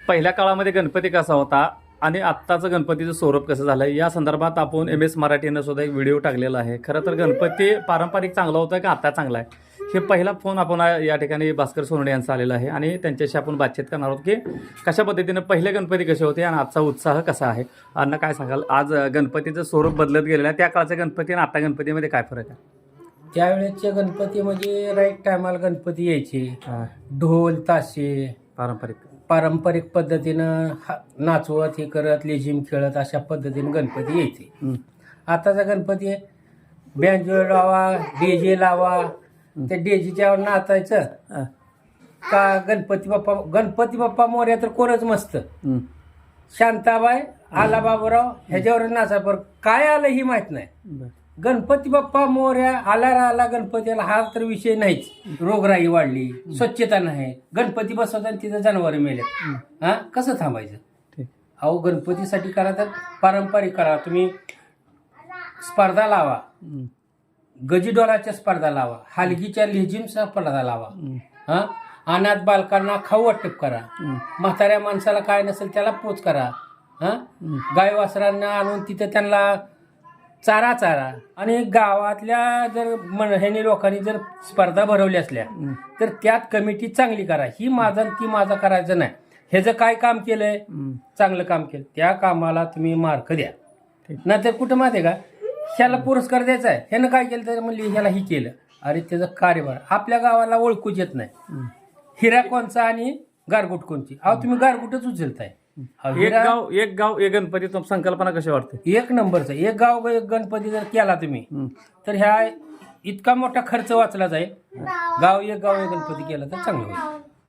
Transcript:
पहिल्या काळामध्ये गणपती कसा होता आणि आत्ताचं गणपतीचं स्वरूप कसं झालं या संदर्भात आपण MS मराठीनं सुद्धा एक व्हिडिओ टाकलेला आहे. खरं तर गणपती पारंपरिक चांगला होता का आता चांगला आहे, हे पहिला फोन आपण या ठिकाणी भास्कर सोनवणे यांचा आलेला आहे आणि त्यांच्याशी आपण बातचीत करणार आहोत की कशा पद्धतीनं पहिले गणपती कसे होते आणि आजचा उत्साह कसा आहे. अण्णा काय सांगाल, आज गणपतीचं स्वरूप बदलत गेलेलं आहे, त्या काळच्या गणपती आणि आता गणपतीमध्ये काय फरक आहे? त्यावेळेचे गणपती म्हणजे राईट टायमाला गणपती यायचे, ढोल ताशे पारंपरिक पद्धतीनं नाचवत हे करत लेझिम खेळत अशा पद्धतीने गणपती यायचे. आताचा गणपती बँजो लावा, डीजे लावा, त्या डीजेच्यावर नाचायचं का गणपती बाप्पा मोर्या तर कोणच मस्त, शांताबाई आला बाबूराव ह्याच्यावर नाचा. पर काय आलं ही माहित नाही. गणपती बाप्पा मोर्या आला गणपतीला हा तर विषय नाहीच. रोगराई वाढली, स्वच्छता नाही, गणपती बसवताना तिथं जनावर मेले. हा कसं थांबायचं? अहो गणपतीसाठी करा तर पारंपरिक करा. तुम्ही स्पर्धा लावा, गजीडोलाच्या स्पर्धा लावा, हलगीच्या लेझिमच्या स्पर्धा लावा. हा अनाथ बालकांना खाऊ वाटप करा, म्हाताऱ्या माणसाला काय नसेल त्याला पोच करा. हा गाय वासरांना आणून तिथं त्यांना चारा आणि गावातल्या जर ह्याने लोकांनी जर स्पर्धा भरवल्या असल्या तर त्यात कमिटी चांगली करा. ही माझा ती माझा करायचं नाही. ह्याचं काय काम केलंय, चांगलं काम केलं, त्या कामाला तुम्ही मार्क द्या. नाहीतर कुठं माहिती आहे का, ह्याला पुरस्कार द्यायचा आहे, ह्यानं काय केलं तर म्हणले ह्याला ही केलं. अरे त्याचं कार्यभार आपल्या गावाला ओळखूच येत नाही. हिरा कोणचा आणि गारगुट कोणची? अहो तुम्ही गारगुटच उचलताय. एक गाव एक गणपती संकल्पना कशी वाटते? एक नंबरचं एक गाव एक गणपती जर केला तुम्ही तर ह्या इतका मोठा खर्च वाचला जाईल. गाव एक गणपती केला तर चांगलं होईल.